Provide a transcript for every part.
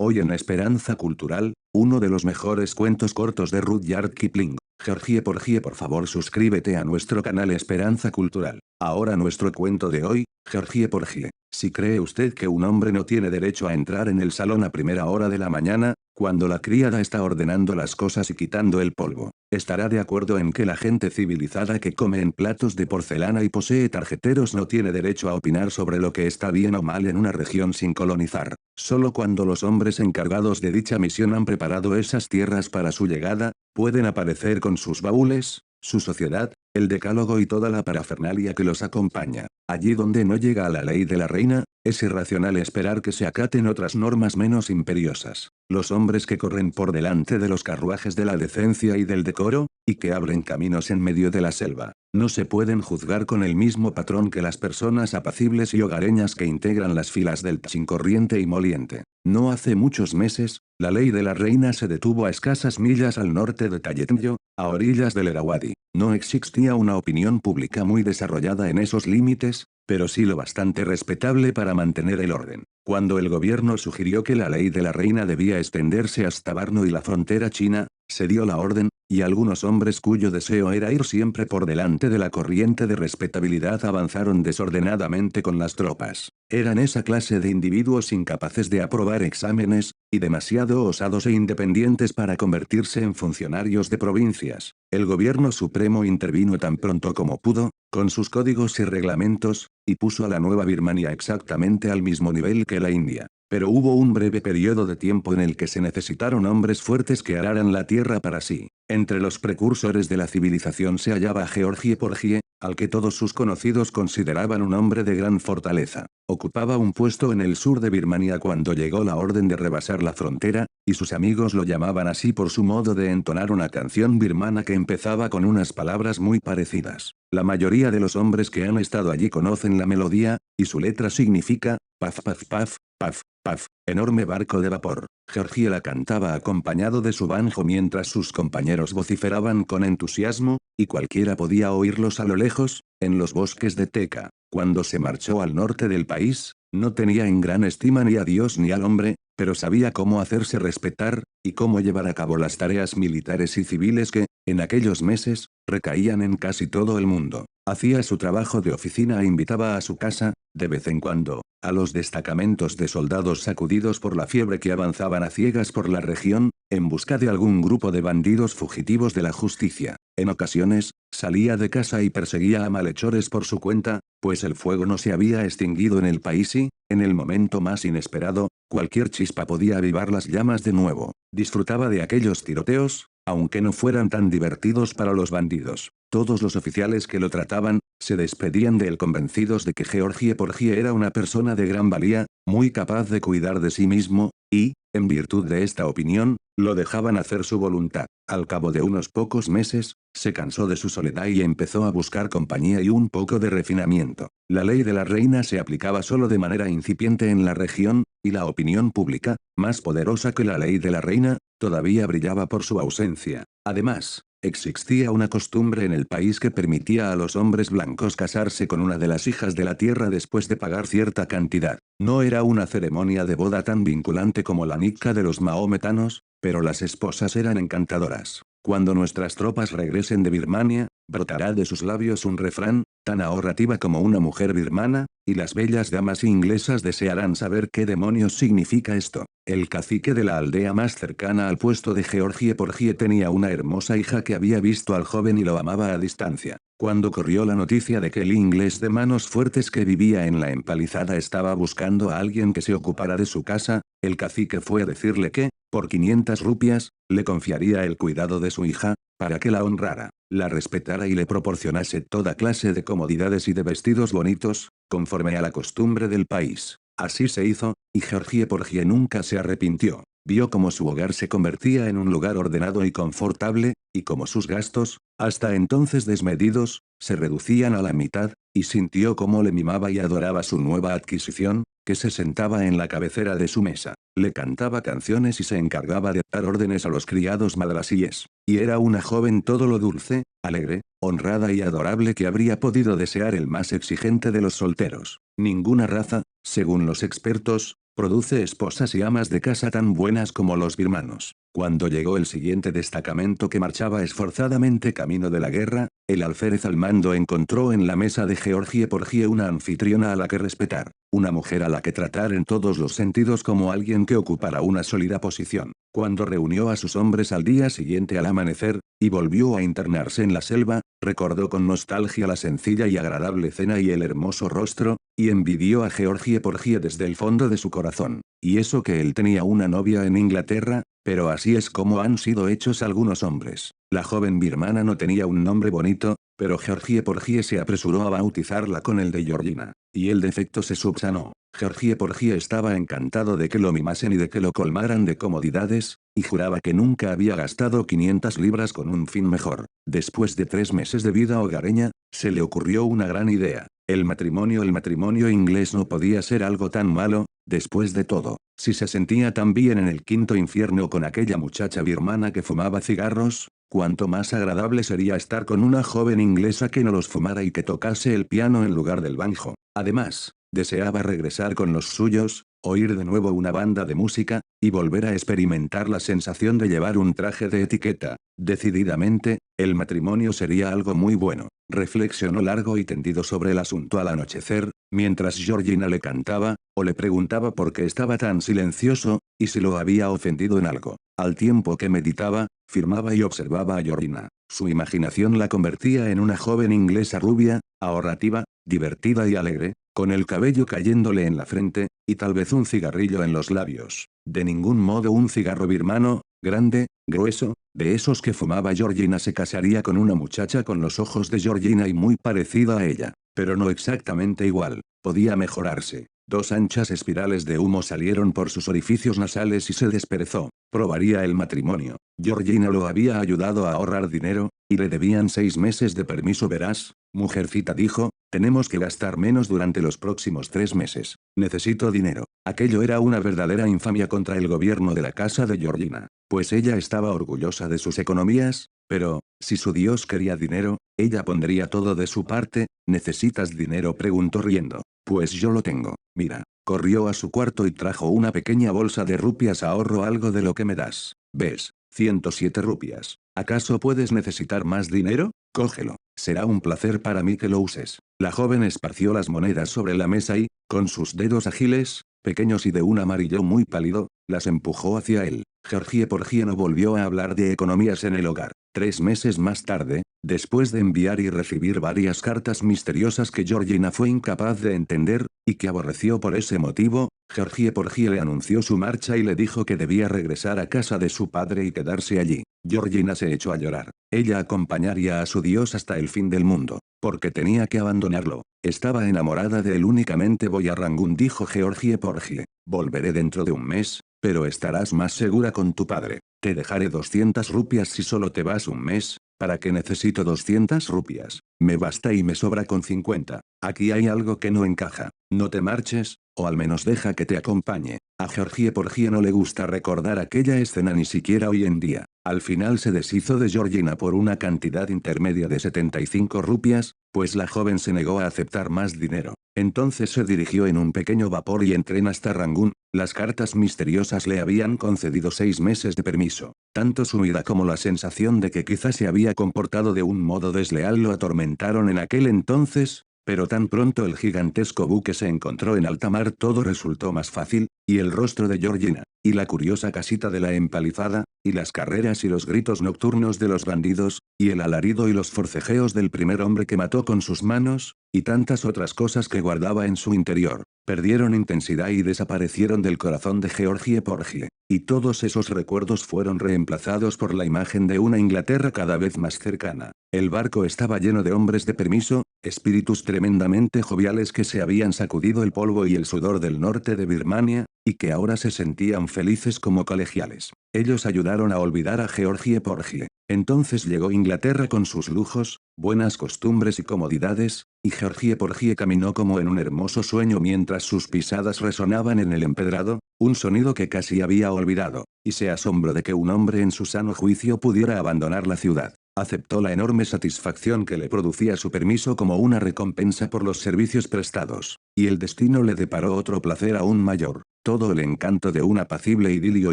Hoy en Esperanza Cultural, uno de los mejores cuentos cortos de Rudyard Kipling. Georgie Porgie, por favor suscríbete a nuestro canal Esperanza Cultural. Ahora nuestro cuento de hoy, Georgie Porgie. Si cree usted que un hombre no tiene derecho a entrar en el salón a primera hora de la mañana, cuando la criada está ordenando las cosas y quitando el polvo, estará de acuerdo en que la gente civilizada que come en platos de porcelana y posee tarjeteros no tiene derecho a opinar sobre lo que está bien o mal en una región sin colonizar. Solo cuando los hombres encargados de dicha misión han preparado esas tierras para su llegada, pueden aparecer con sus baúles, su sociedad, el decálogo y toda la parafernalia que los acompaña. Allí donde no llega a la ley de la reina, es irracional esperar que se acaten otras normas menos imperiosas. Los hombres que corren por delante de los carruajes de la decencia y del decoro, y que abren caminos en medio de la selva, no se pueden juzgar con el mismo patrón que las personas apacibles y hogareñas que integran las filas del sin corriente y moliente. No hace muchos meses, la ley de la reina se detuvo a escasas millas al norte de Tayetenyo, a orillas del Irrawaddy. No existía una opinión pública muy desarrollada en esos límites, pero sí lo bastante respetable para mantener el orden. Cuando el gobierno sugirió que la ley de la reina debía extenderse hasta Barno y la frontera china, se dio la orden, y algunos hombres cuyo deseo era ir siempre por delante de la corriente de respetabilidad avanzaron desordenadamente con las tropas. Eran esa clase de individuos incapaces de aprobar exámenes, y demasiado osados e independientes para convertirse en funcionarios de provincias. El gobierno supremo intervino tan pronto como pudo, con sus códigos y reglamentos, y puso a la Nueva Birmania exactamente al mismo nivel que la India. Pero hubo un breve periodo de tiempo en el que se necesitaron hombres fuertes que araran la tierra para sí. Entre los precursores de la civilización se hallaba Georgie Porgie, al que todos sus conocidos consideraban un hombre de gran fortaleza. Ocupaba un puesto en el sur de Birmania cuando llegó la orden de rebasar la frontera, y sus amigos lo llamaban así por su modo de entonar una canción birmana que empezaba con unas palabras muy parecidas. La mayoría de los hombres que han estado allí conocen la melodía, y su letra significa, paf paf paf, paf, paf, enorme barco de vapor. Georgie la cantaba acompañado de su banjo mientras sus compañeros vociferaban con entusiasmo, y cualquiera podía oírlos a lo lejos, en los bosques de Teca. Cuando se marchó al norte del país, no tenía en gran estima ni a Dios ni al hombre, pero sabía cómo hacerse respetar, y cómo llevar a cabo las tareas militares y civiles que, en aquellos meses, recaían en casi todo el mundo. Hacía su trabajo de oficina e invitaba a su casa, de vez en cuando, a los destacamentos de soldados sacudidos por la fiebre que avanzaban a ciegas por la región, en busca de algún grupo de bandidos fugitivos de la justicia. En ocasiones, salía de casa y perseguía a malhechores por su cuenta, pues el fuego no se había extinguido en el país y, en el momento más inesperado, cualquier chispa podía avivar las llamas de nuevo. Disfrutaba de aquellos tiroteos, aunque no fueran tan divertidos para los bandidos. Todos los oficiales que lo trataban, se despedían de él convencidos de que Georgie Porgie era una persona de gran valía, muy capaz de cuidar de sí mismo, y, en virtud de esta opinión, lo dejaban hacer su voluntad. Al cabo de unos pocos meses, se cansó de su soledad y empezó a buscar compañía y un poco de refinamiento. La ley de la reina se aplicaba solo de manera incipiente en la región, y la opinión pública, más poderosa que la ley de la reina, todavía brillaba por su ausencia. Además, existía una costumbre en el país que permitía a los hombres blancos casarse con una de las hijas de la tierra después de pagar cierta cantidad. No era una ceremonia de boda tan vinculante como la nikah de los maometanos, pero las esposas eran encantadoras. Cuando nuestras tropas regresen de Birmania, brotará de sus labios un refrán, tan ahorrativa como una mujer birmana, y las bellas damas inglesas desearán saber qué demonios significa esto. El cacique de la aldea más cercana al puesto de Georgie Porgie tenía una hermosa hija que había visto al joven y lo amaba a distancia. Cuando corrió la noticia de que el inglés de manos fuertes que vivía en la empalizada estaba buscando a alguien que se ocupara de su casa, el cacique fue a decirle que, por 500 rupias, le confiaría el cuidado de su hija, para que la honrara, la respetara y le proporcionase toda clase de comodidades y de vestidos bonitos, conforme a la costumbre del país. Así se hizo, y Georgie Porgie nunca se arrepintió. Vio cómo su hogar se convertía en un lugar ordenado y confortable, y cómo sus gastos, hasta entonces desmedidos, se reducían a la mitad, y sintió cómo le mimaba y adoraba su nueva adquisición, que se sentaba en la cabecera de su mesa, le cantaba canciones y se encargaba de dar órdenes a los criados madrasíes, y era una joven todo lo dulce, alegre, honrada y adorable que habría podido desear el más exigente de los solteros. Ninguna raza, según los expertos, Produce esposas y amas de casa tan buenas como los birmanos. Cuando llegó el siguiente destacamento que marchaba esforzadamente camino de la guerra, el alférez al mando encontró en la mesa de Georgie Porgie una anfitriona a la que respetar, una mujer a la que tratar en todos los sentidos como alguien que ocupara una sólida posición. Cuando reunió a sus hombres al día siguiente al amanecer, y volvió a internarse en la selva, recordó con nostalgia la sencilla y agradable cena y el hermoso rostro, y envidió a Georgie Porgie desde el fondo de su corazón. Y eso que él tenía una novia en Inglaterra, pero así es como han sido hechos algunos hombres. La joven birmana no tenía un nombre bonito, pero Georgie Porgie se apresuró a bautizarla con el de Georgina, y el defecto se subsanó. Georgie Porgie estaba encantado de que lo mimasen y de que lo colmaran de comodidades, y juraba que nunca había gastado 500 libras con un fin mejor. Después de 3 meses de vida hogareña, se le ocurrió una gran idea. El matrimonio inglés no podía ser algo tan malo, después de todo. Si se sentía tan bien en el quinto infierno con aquella muchacha birmana que fumaba cigarros, cuánto más agradable sería estar con una joven inglesa que no los fumara y que tocase el piano en lugar del banjo. Además, deseaba regresar con los suyos, oír de nuevo una banda de música, y volver a experimentar la sensación de llevar un traje de etiqueta. Decididamente, el matrimonio sería algo muy bueno. Reflexionó largo y tendido sobre el asunto al anochecer, mientras Georgina le cantaba, o le preguntaba por qué estaba tan silencioso, y si lo había ofendido en algo. Al tiempo que meditaba, firmaba y observaba a Georgina. Su imaginación la convertía en una joven inglesa rubia, ahorrativa, divertida y alegre, con el cabello cayéndole en la frente, y tal vez un cigarrillo en los labios. De ningún modo un cigarro birmano, grande, grueso, de esos que fumaba Georgina. Se casaría con una muchacha con los ojos de Georgina y muy parecida a ella, pero no exactamente igual. Podía mejorarse. 2 anchas espirales de humo salieron por sus orificios nasales y se desperezó. Probaría el matrimonio. Georgina lo había ayudado a ahorrar dinero, y le debían 6 meses de permiso. Verás, mujercita, dijo, tenemos que gastar menos durante los próximos 3 meses. Necesito dinero. Aquello era una verdadera infamia contra el gobierno de la casa de Georgina, pues ella estaba orgullosa de sus economías, pero, si su Dios quería dinero, ella pondría todo de su parte. ¿Necesitas dinero?, preguntó riendo. Pues yo lo tengo, mira. Corrió a su cuarto y trajo una pequeña bolsa de rupias. Ahorro algo de lo que me das. ¿Ves? 107 rupias. ¿Acaso puedes necesitar más dinero? Cógelo. Será un placer para mí que lo uses. La joven esparció las monedas sobre la mesa y, con sus dedos ágiles, pequeños y de un amarillo muy pálido, las empujó hacia él. Georgie Porgie no volvió a hablar de economías en el hogar. 3 meses más tarde, después de enviar y recibir varias cartas misteriosas que Georgina fue incapaz de entender, y que aborreció por ese motivo, Georgie Porgie le anunció su marcha y le dijo que debía regresar a casa de su padre y quedarse allí. Georgina se echó a llorar. Ella acompañaría a su Dios hasta el fin del mundo, porque tenía que abandonarlo. Estaba enamorada de él únicamente. Voy a Rangún, dijo Georgie Porgie. Volveré dentro de un mes, pero estarás más segura con tu padre. Te dejaré 200 rupias si solo te vas un mes. ¿Para qué necesito 200 rupias? Me basta y me sobra con 50. Aquí hay algo que no encaja. No te marches, o al menos deja que te acompañe. A Georgie Porgie no le gusta recordar aquella escena ni siquiera hoy en día. Al final se deshizo de Georgina por una cantidad intermedia de 75 rupias, pues la joven se negó a aceptar más dinero. Entonces se dirigió en un pequeño vapor y en tren hasta Rangún. Las cartas misteriosas le habían concedido 6 meses de permiso. Tanto su ira como la sensación de que quizás se había comportado de un modo desleal lo atormentaron en aquel entonces, pero tan pronto el gigantesco buque se encontró en alta mar todo resultó más fácil, y el rostro de Georgina, y la curiosa casita de la empalizada, y las carreras y los gritos nocturnos de los bandidos, y el alarido y los forcejeos del primer hombre que mató con sus manos, y tantas otras cosas que guardaba en su interior, perdieron intensidad y desaparecieron del corazón de Georgie Porgie, y todos esos recuerdos fueron reemplazados por la imagen de una Inglaterra cada vez más cercana. El barco estaba lleno de hombres de permiso, espíritus tremendamente joviales que se habían sacudido el polvo y el sudor del norte de Birmania, y que ahora se sentían felices como colegiales. Ellos ayudaron a olvidar a Georgie Porgie. Entonces llegó Inglaterra con sus lujos, buenas costumbres y comodidades, y Georgie Porgie caminó como en un hermoso sueño mientras sus pisadas resonaban en el empedrado, un sonido que casi había olvidado, y se asombró de que un hombre en su sano juicio pudiera abandonar la ciudad. Aceptó la enorme satisfacción que le producía su permiso como una recompensa por los servicios prestados. Y el destino le deparó otro placer aún mayor. Todo el encanto de un apacible idilio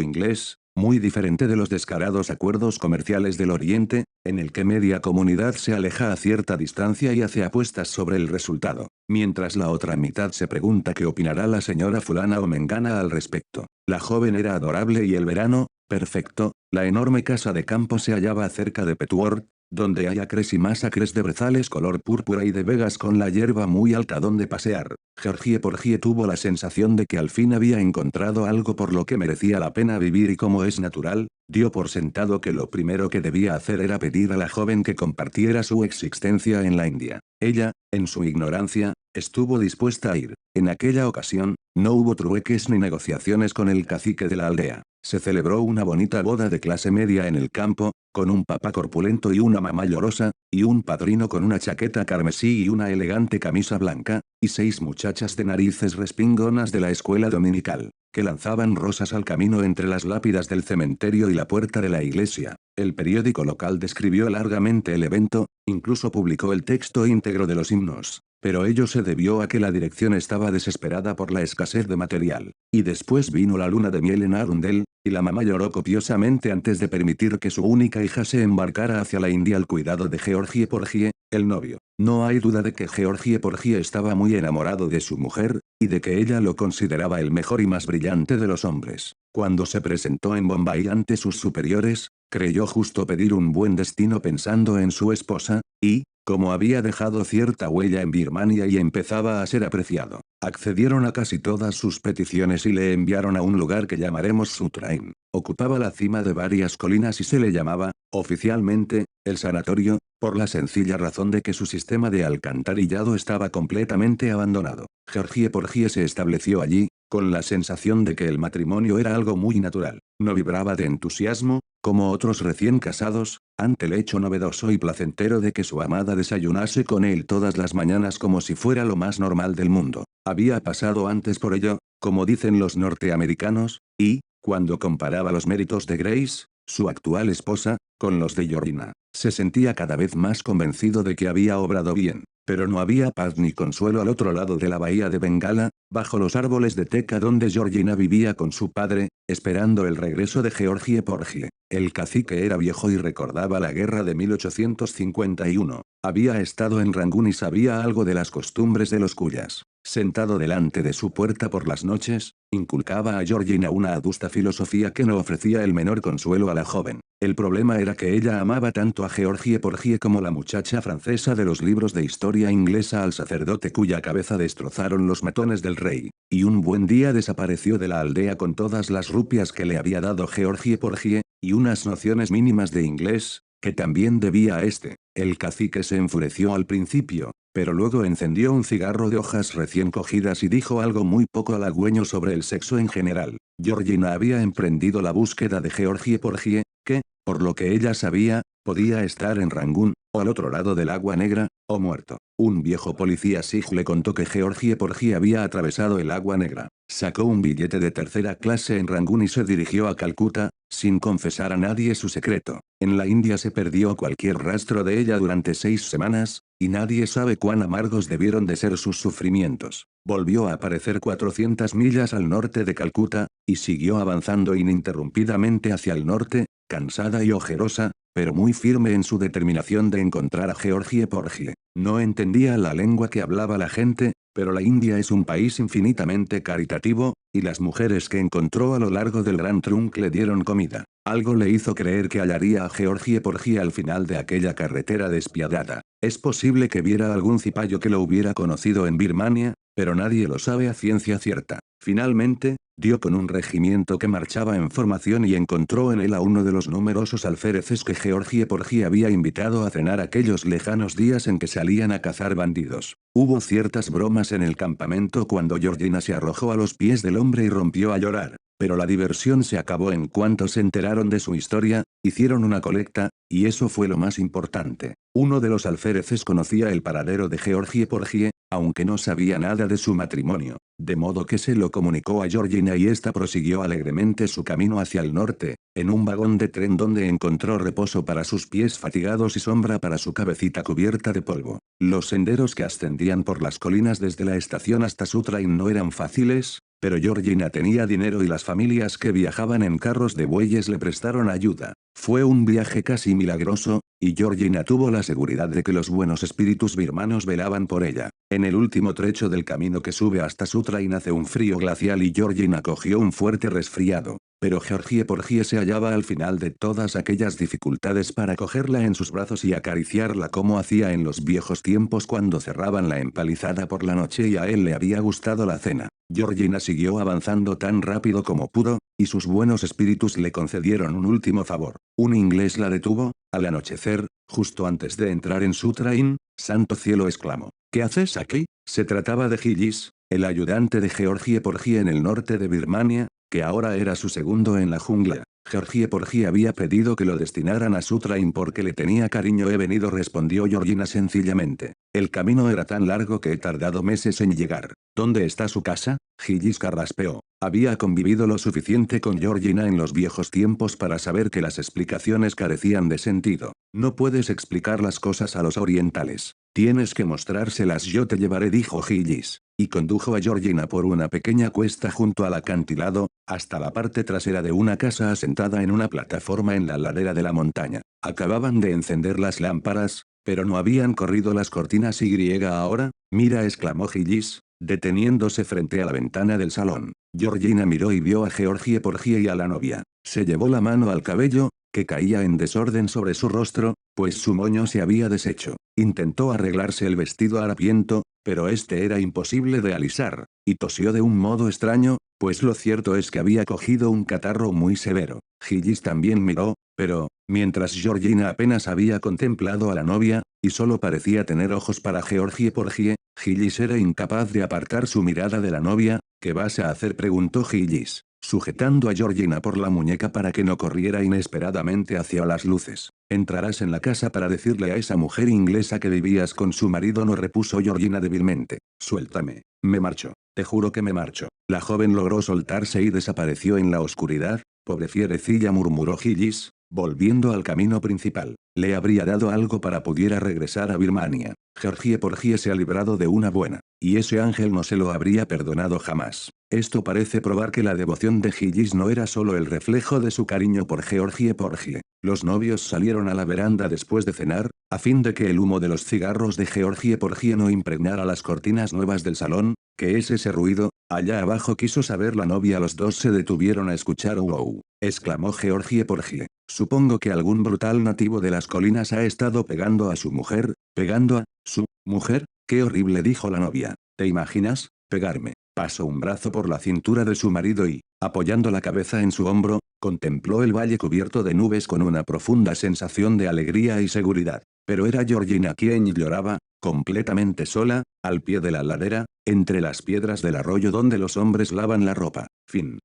inglés, muy diferente de los descarados acuerdos comerciales del Oriente, en el que media comunidad se aleja a cierta distancia y hace apuestas sobre el resultado, mientras la otra mitad se pregunta qué opinará la señora fulana o mengana al respecto. La joven era adorable y el verano, perfecto. La enorme casa de campo se hallaba cerca de Petworth, donde hay acres y más acres de brezales color púrpura y de vegas con la hierba muy alta donde pasear. Georgie Porgie tuvo la sensación de que al fin había encontrado algo por lo que merecía la pena vivir y como es natural, dio por sentado que lo primero que debía hacer era pedir a la joven que compartiera su existencia en la India. Ella, en su ignorancia, estuvo dispuesta a ir. En aquella ocasión, no hubo trueques ni negociaciones con el cacique de la aldea. Se celebró una bonita boda de clase media en el campo, con un papá corpulento y una mamá llorosa, y un padrino con una chaqueta carmesí y una elegante camisa blanca, y 6 muchachas de narices respingonas de la escuela dominical, que lanzaban rosas al camino entre las lápidas del cementerio y la puerta de la iglesia. El periódico local describió largamente el evento, incluso publicó el texto íntegro de los himnos. Pero ello se debió a que la dirección estaba desesperada por la escasez de material. Y después vino la luna de miel en Arundel, y la mamá lloró copiosamente antes de permitir que su única hija se embarcara hacia la India al cuidado de Georgie Porgie, el novio. No hay duda de que Georgie Porgie estaba muy enamorado de su mujer, y de que ella lo consideraba el mejor y más brillante de los hombres. Cuando se presentó en Bombay ante sus superiores, creyó justo pedir un buen destino pensando en su esposa, y, como había dejado cierta huella en Birmania y empezaba a ser apreciado, accedieron a casi todas sus peticiones y le enviaron a un lugar que llamaremos Sutrain. Ocupaba la cima de varias colinas y se le llamaba, oficialmente, el sanatorio, por la sencilla razón de que su sistema de alcantarillado estaba completamente abandonado. Georgie Porgie se estableció allí, con la sensación de que el matrimonio era algo muy natural. No vibraba de entusiasmo, como otros recién casados, ante el hecho novedoso y placentero de que su amada desayunase con él todas las mañanas como si fuera lo más normal del mundo. Había pasado antes por ello, como dicen los norteamericanos, y, cuando comparaba los méritos de Grace, su actual esposa, con los de Georgina, se sentía cada vez más convencido de que había obrado bien. Pero no había paz ni consuelo al otro lado de la bahía de Bengala, bajo los árboles de teca donde Georgina vivía con su padre, esperando el regreso de Georgie Porgie. El cacique era viejo y recordaba la guerra de 1851. Había estado en Rangún y sabía algo de las costumbres de los cuyas. Sentado delante de su puerta por las noches, inculcaba a Georgina una adusta filosofía que no ofrecía el menor consuelo a la joven. El problema era que ella amaba tanto a Georgie Porgie como la muchacha francesa de los libros de historia inglesa al sacerdote cuya cabeza destrozaron los matones del rey, y un buen día desapareció de la aldea con todas las rupias que le había dado Georgie Porgie, y unas nociones mínimas de inglés, que también debía a este. El cacique se enfureció al principio, pero luego encendió un cigarro de hojas recién cogidas y dijo algo muy poco halagüeño sobre el sexo en general. Georgina había emprendido la búsqueda de Georgie Porgie, que, por lo que ella sabía, podía estar en Rangún, o al otro lado del agua negra, o muerto. Un viejo policía Sikh le contó que Georgie Porgie había atravesado el agua negra. Sacó un billete de tercera clase en Rangún y se dirigió a Calcuta, sin confesar a nadie su secreto. En la India se perdió cualquier rastro de ella durante 6 semanas, y nadie sabe cuán amargos debieron de ser sus sufrimientos. Volvió a aparecer 400 millas al norte de Calcuta, y siguió avanzando ininterrumpidamente hacia el norte, cansada y ojerosa, pero muy firme en su determinación de encontrar a Georgie Porgie. No entendía la lengua que hablaba la gente, pero la India es un país infinitamente caritativo, y las mujeres que encontró a lo largo del Gran Trunk le dieron comida. Algo le hizo creer que hallaría a Georgie Porgie al final de aquella carretera despiadada. Es posible que viera algún cipayo que lo hubiera conocido en Birmania, pero nadie lo sabe a ciencia cierta. Finalmente, dio con un regimiento que marchaba en formación y encontró en él a uno de los numerosos alféreces que Georgie Porgie había invitado a cenar aquellos lejanos días en que salían a cazar bandidos. Hubo ciertas bromas en el campamento cuando Georgina se arrojó a los pies del hombre y rompió a llorar. Pero la diversión se acabó en cuanto se enteraron de su historia, hicieron una colecta, y eso fue lo más importante. Uno de los alféreces conocía el paradero de Georgie Porgie, aunque no sabía nada de su matrimonio, de modo que se lo comunicó a Georgina y ésta prosiguió alegremente su camino hacia el norte, en un vagón de tren donde encontró reposo para sus pies fatigados y sombra para su cabecita cubierta de polvo. Los senderos que ascendían por las colinas desde la estación hasta su train no eran fáciles, pero Georgina tenía dinero y las familias que viajaban en carros de bueyes le prestaron ayuda. Fue un viaje casi milagroso, y Georgina tuvo la seguridad de que los buenos espíritus birmanos velaban por ella. En el último trecho del camino que sube hasta Sutrain hace un frío glacial y Georgina cogió un fuerte resfriado. Pero Georgie Porgie se hallaba al final de todas aquellas dificultades para cogerla en sus brazos y acariciarla como hacía en los viejos tiempos cuando cerraban la empalizada por la noche y a él le había gustado la cena. Georgina siguió avanzando tan rápido como pudo, y sus buenos espíritus le concedieron un último favor. Un inglés la detuvo, al anochecer, justo antes de entrar en su train. «¡Santo cielo!», exclamó. «¿Qué haces aquí?». Se trataba de Gillis, el ayudante de Georgie Porgie en el norte de Birmania, que ahora era su segundo en la jungla. Georgie Porgie había pedido que lo destinaran a su train porque le tenía cariño. «He venido», respondió Georgina sencillamente. «El camino era tan largo que he tardado meses en llegar». «¿Dónde está su casa?», Gillis carraspeó. Había convivido lo suficiente con Georgina en los viejos tiempos para saber que las explicaciones carecían de sentido. «No puedes explicar las cosas a los orientales. Tienes que mostrárselas. Yo te llevaré», dijo Gillis, y condujo a Georgina por una pequeña cuesta junto al acantilado, hasta la parte trasera de una casa asentada en una plataforma en la ladera de la montaña. Acababan de encender las lámparas, pero no habían corrido las cortinas. «¿Y ahora?». «Mira», exclamó Gillis, deteniéndose frente a la ventana del salón. Georgina miró y vio a Georgie Porgie y a la novia. Se llevó la mano al cabello, que caía en desorden sobre su rostro, pues su moño se había deshecho. Intentó arreglarse el vestido harapiento, pero este era imposible de alisar, y tosió de un modo extraño, pues lo cierto es que había cogido un catarro muy severo. Gillis también miró, pero, mientras Georgina apenas había contemplado a la novia, y solo parecía tener ojos para Georgie Porgie, Gillis era incapaz de apartar su mirada de la novia. «¿Qué vas a hacer?», preguntó Gillis, sujetando a Georgina por la muñeca para que no corriera inesperadamente hacia las luces. «Entrarás en la casa para decirle a esa mujer inglesa que vivías con su marido», no, repuso Georgina débilmente. «Suéltame. Me marcho. Te juro que me marcho». La joven logró soltarse y desapareció en la oscuridad. «Pobre fierecilla», murmuró Gillis, volviendo al camino principal. Le habría dado algo para pudiera regresar a Birmania. Georgie Porgie se ha librado de una buena, y ese ángel no se lo habría perdonado jamás. Esto parece probar que la devoción de Gillis no era solo el reflejo de su cariño por Georgie Porgie. Los novios salieron a la veranda después de cenar, a fin de que el humo de los cigarros de Georgie Porgie no impregnara las cortinas nuevas del salón. «¿Qué es ese ruido?». «Allá abajo», quiso saber la novia. Los dos se detuvieron a escuchar. «¡Wow!», exclamó Georgie Porgie. «Supongo que algún brutal nativo de las colinas ha estado pegando a su mujer». «¿Pegando a su mujer?». «Qué horrible», dijo la novia. «¿Te imaginas? Pegarme». Pasó un brazo por la cintura de su marido y, apoyando la cabeza en su hombro, contempló el valle cubierto de nubes con una profunda sensación de alegría y seguridad. Pero era Georgina quien lloraba, completamente sola, al pie de la ladera, entre las piedras del arroyo donde los hombres lavan la ropa. Fin.